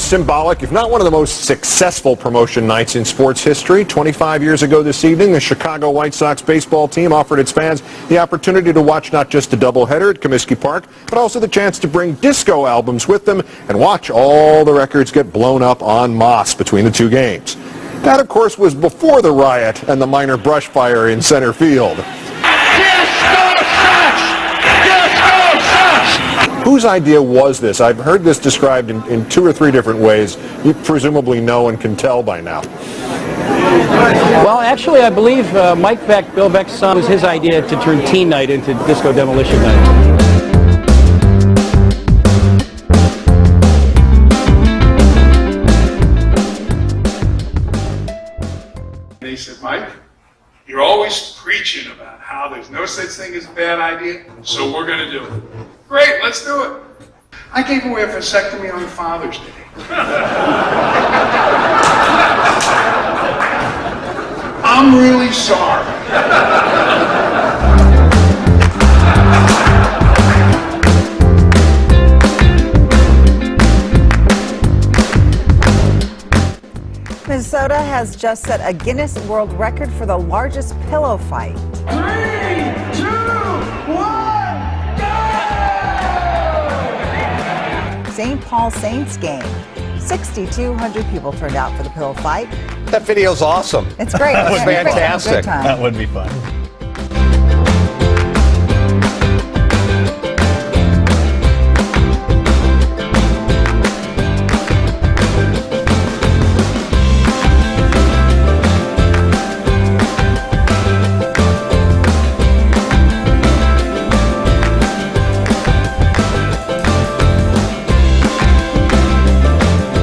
symbolic, if not one of the most successful promotion nights in sports history. 25 years ago this evening, the Chicago White Sox baseball team offered its fans the opportunity to watch not just a doubleheader at Comiskey Park, but also the chance to bring disco albums with them and watch all the records get blown up en masse between the two games. That, of course, was before the riot and the minor brush fire in center field. Whose idea was this? I've heard this described in 2 or 3 different ways. You presumably know and can tell by now. Well, actually, I believe Mike Veeck, Bill Veeck's son, was his idea to turn teen night into disco demolition night. And he said, Mike, you're always preaching about how there's no such thing as a bad idea, so we're going to do it. Great, let's do it. I gave away a vasectomy on Father's Day. I'm really sorry. Minnesota has just set a Guinness World Record for the largest pillow fight. 3, 2, 1. St. Paul Saints game. 6,200 people turned out for the pillow fight. That video's awesome. It's great. That was fantastic. That would be fun.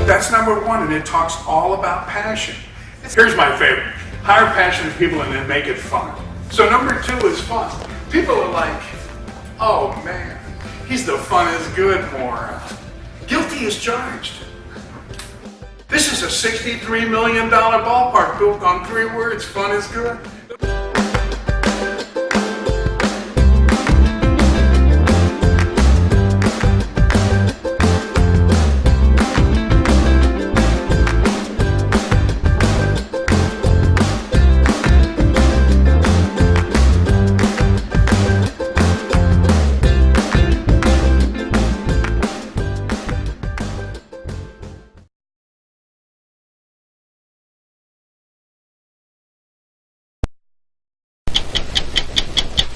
That's number 1, and it talks all about passion. Here's my favorite. Hire passionate people and then make it fun. So number 2 is fun. People are like, oh man, he's the fun is good moron. Guilty as charged. This is a $63 million ballpark built on 3 words, fun is good.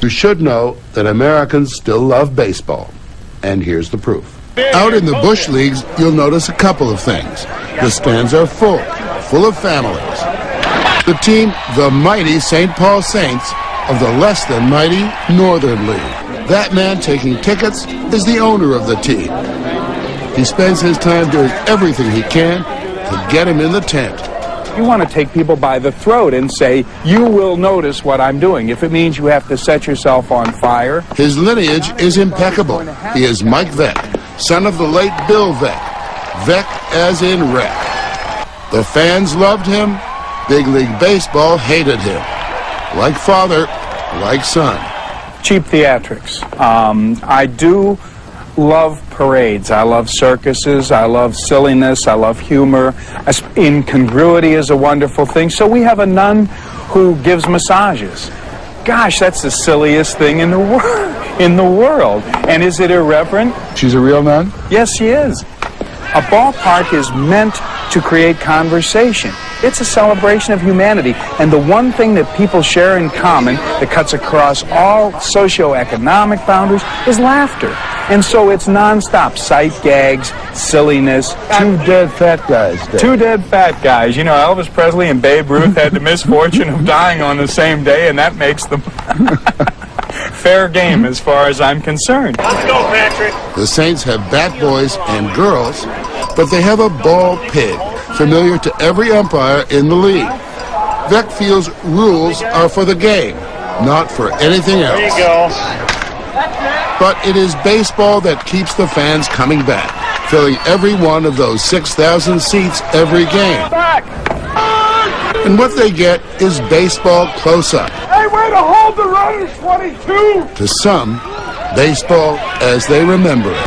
You should know that Americans still love baseball, and here's the proof. Out in the Bush Leagues, you'll notice a couple of things. The stands are full of families. The team, the mighty St. Paul Saints of the less than mighty Northern League. That man taking tickets is the owner of the team. He spends his time doing everything he can to get him in the tent. You want to take people by the throat and say, you will notice what I'm doing. If it means you have to set yourself on fire. His lineage is impeccable. He is Mike Veeck, son of the late Bill Veeck. Veeck as in wreck. The fans loved him. Big League Baseball hated him. Like father, like son. Cheap theatrics. I do love parades. I love circuses. I love silliness. I love humor. Incongruity is a wonderful thing. So we have a nun who gives massages. Gosh, that's the silliest thing in the world. And is it irreverent? She's a real nun? Yes, she is. A ballpark is meant to create conversation. It's a celebration of humanity, and the one thing that people share in common that cuts across all socioeconomic boundaries is laughter. And so it's nonstop sight gags, silliness. 2 dead fat guys. Dave. 2 dead fat guys. You know, Elvis Presley and Babe Ruth had the misfortune of dying on the same day, and that makes them fair game as far as I'm concerned. Let's go, Patrick. The Saints have bat boys and girls, but they have a ball pig, familiar to every umpire in the league. Veeck feels rules are for the game, not for anything else. There you go. But it is baseball that keeps the fans coming back, filling every one of those 6,000 seats every game. And what they get is baseball close-up. Hey, way to hold the runner, 22! To some, baseball as they remember it.